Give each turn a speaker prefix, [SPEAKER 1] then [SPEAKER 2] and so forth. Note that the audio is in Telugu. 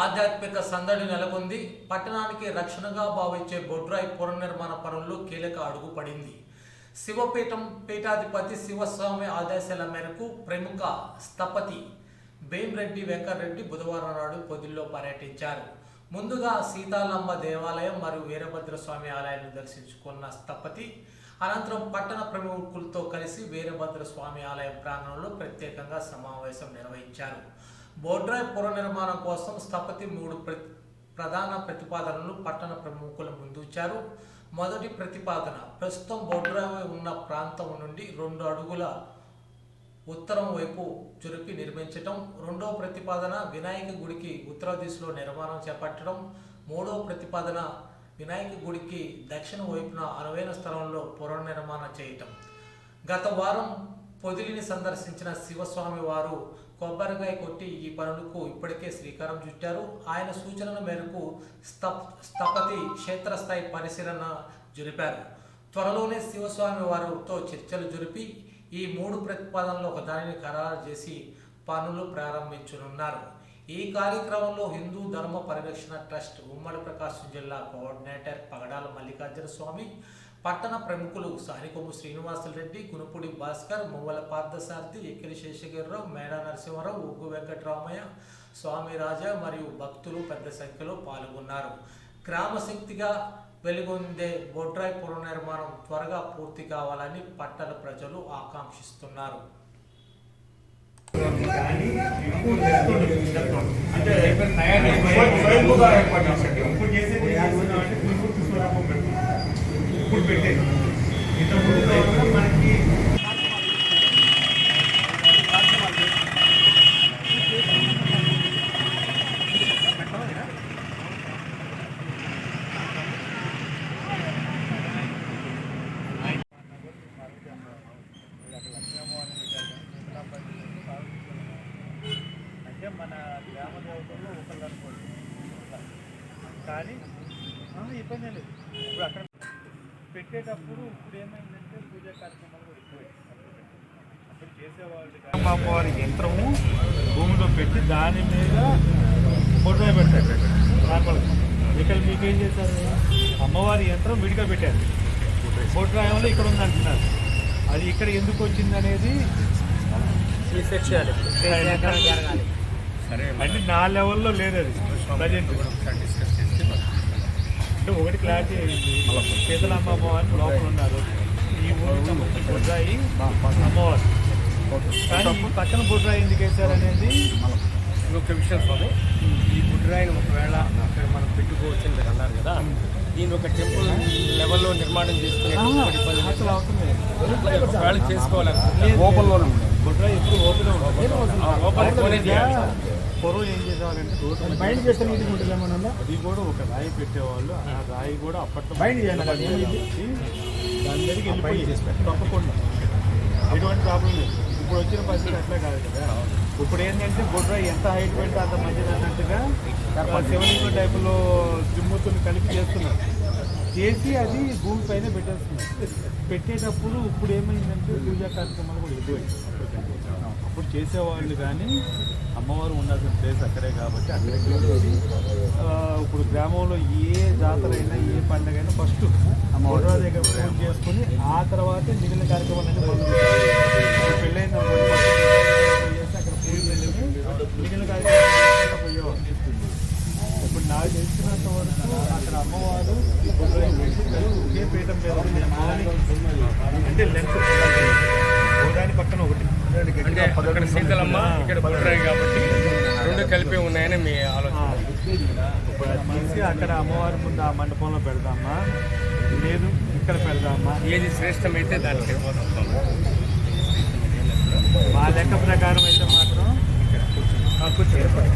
[SPEAKER 1] ఆధ్యాత్మిక సందడి నెలకొంది. పట్టణానికి రక్షణగా భావించే బొడ్రాయి పునర్నిర్మాణ పనుల్లో కీలక అడుగు పడింది. శివపీఠం పీఠాధిపతి శివస్వామి ఆదేశాల మేరకు ప్రముఖ స్థపతి భీమరెడ్డి వెంకటరెడ్డి బుధవారం నాడు పొదిల్లో పర్యటించారు. ముందుగా సీతాలమ్మ దేవాలయం మరియు వీరభద్రస్వామి ఆలయాన్ని దర్శించుకున్న స్థపతి అనంతరం పట్టణ ప్రముఖులతో కలిసి వీరభద్రస్వామి ఆలయం ప్రాంగణంలో ప్రత్యేకంగా సమావేశం నిర్వహించారు. బొడ్రాయి పునర్నిర్మాణం కోసం స్థపతి 3 ప్రధాన ప్రతిపాదనలు పట్టణ ప్రముఖుల ముందుంచారు. మొదటి ప్రతిపాదన ప్రస్తుతం బొడ్రాయి ఉన్న ప్రాంతం నుండి 2 అడుగుల ఉత్తరం వైపు చురిపి నిర్మించటం. రెండవ ప్రతిపాదన వినాయక గుడికి ఉత్తర దిశలో నిర్మాణం చేపట్టడం. మూడవ ప్రతిపాదన వినాయక గుడికి దక్షిణ వైపున అనువైన స్థలంలో పునర్నిర్మాణం చేయటం. గత వారం పొదిలిని సందర్శించిన శివస్వామి వారు కొబ్బరికాయ కొట్టి ఈ పనులకు ఇప్పటికే శ్రీకారం చుట్టారు. ఆయన సూచనల మేరకు స్థపతి క్షేత్రస్థాయి పరిశీలన జరిపారు. త్వరలోనే శివస్వామి వారితో చర్చలు జరిపి ఈ 3 ప్రతిపాదనలు ఒకదానిని ఖరారు చేసి పనులు ప్రారంభించనున్నారు. ఈ కార్యక్రమంలో హిందూ ధర్మ పరిరక్షణ ట్రస్ట్ ఉమ్మడి ప్రకాశం జిల్లా కోఆర్డినేటర్ పగడాల మల్లికార్జున స్వామి, పట్టణ ప్రముఖులు సానికొమ్ము శ్రీనివాసులరెడ్డి, గునుపుడి భాస్కర్, మువ్వల పార్థసారథి, ఎక్కిరి శేషగిరిరావు, మేడా నరసింహారావు, ఉగ్గు వెంకటరామయ్య, స్వామి రాజా మరియు భక్తులు పెద్ద సంఖ్యలో పాల్గొన్నారు. గ్రామశక్తిగా వెలుగొందే బొడ్రాయి పునర్నిర్మాణం త్వరగా పూర్తి కావాలని పట్టణ ప్రజలు ఆకాంక్షిస్తున్నారు.
[SPEAKER 2] మన గ్రామ దేవతల్లో ఒకళ్ళు అనుకోండి, కానీ ఇబ్బంది లేదు. ఇప్పుడు అక్కడ పెట్టేటప్పుడు ఇప్పుడు ఏమైందంటే పూజా కార్యక్రమాలు కూడా ఎక్కువ అప్పుడు చేసేవాళ్ళు అమ్మవారి యంత్రము భూమిలో పెట్టి దాని మీద బొడ్రాయి పెట్టారు. ఇక్కడ మీకేం చేశారు, అమ్మవారి యంత్రం విడిగా పెట్టారు. బొడ్రాయంలో ఇక్కడ ఉంది అంటున్నారు. అది ఇక్కడ ఎందుకు వచ్చింది అనేది అంటే నా లెవెల్లో లేదు. అది ప్రజెంట్ అంటే ఒకటి క్లారిటీ అయింది. సీతలమ్మ అమ్మవారిని లోపల ఉన్నారు. ఈ ఊరు బొడ్రాయి అమ్మవారు, కానీ పక్కన బొడ్రాయి ఎందుకు వేశారు అనేది
[SPEAKER 3] ఇంకొక విషయం స్వామి. ఈ బొడ్రాయిని ఒకవేళ అక్కడ మనం పెట్టుకోవచ్చు అని అన్నారు కదా, దీని ఒక టెంపుల్ లెవెల్లో నిర్మాణం చేసుకునే
[SPEAKER 2] అసలు అవసరం లేదు.
[SPEAKER 3] ఒకవేళ చేసుకోవాలి
[SPEAKER 2] బొడ్రాయి ఎప్పుడు ఓపెన్ ఉంటుంది. పొరుగు ఏం చేసేవాళ్ళంటే బయట చేస్తాను అది కూడా ఒక రాయి పెట్టేవాళ్ళు. ఆ రాయి కూడా అప్పట్లో బయట దాని దగ్గరికి వెళ్ళిపోయి తప్పకుండా ఎటువంటి ప్రాబ్లం లేదు. ఇప్పుడు వచ్చిన పరిస్థితి అట్లే కాదు కదా. ఇప్పుడు ఏంటంటే బొడ్రాయి ఎంత హైట్ పెడితే అంత మంచిది అన్నట్టుగా శివలింగం టైపులో దిమ్ముతుని కలిపి చేస్తున్నారు. చేసి అది భూమి పైన పెట్టేస్తున్నారు. పెట్టేటప్పుడు ఇప్పుడు ఏమైందంటే పూజా కార్యక్రమాలు కూడా ఎక్కువైంది. అప్పుడు చేసేవాళ్ళు కానీ అమ్మవారు ఉండాల్సిన ప్లేస్ అక్కడే కాబట్టి అక్కడే చేసి ఇప్పుడు గ్రామంలో ఏ జాతర అయినా ఏ పండుగ అయినా ఫస్ట్ బొడ్రాయి దగ్గర పూజ చేసుకుని ఆ తర్వాతే మిగిలిన కార్యక్రమాలన్నీ మొదలు పెళ్ళైన చేసి అక్కడ పూజ చేసి మిగిలిన కార్యక్రమాలు పోయేవాళ్ళు. ఇప్పుడు నాకు తెలిసినంత వరకు అక్కడ అమ్మవారు ఒకే పీఠం మీద అంటే లెంత్ గోదాని పక్కన ఒకటి
[SPEAKER 3] అంటే అక్కడ సీతలమ్మ ఇక్కడ బొడ్రాయి కాబట్టి 2 కలిపి ఉన్నాయని మీ ఆలోచన.
[SPEAKER 2] ఇప్పుడు తీసి అక్కడ అమ్మవారి ముందు ఆ మండపంలో పెడదామా లేదు ఇక్కడ పెడదామా,
[SPEAKER 3] ఏది శ్రేష్టమైతే దానికి వెళ్ళిపోతాం.
[SPEAKER 2] మా లెక్క ప్రకారం అయితే మాత్రం కూర్చోండి.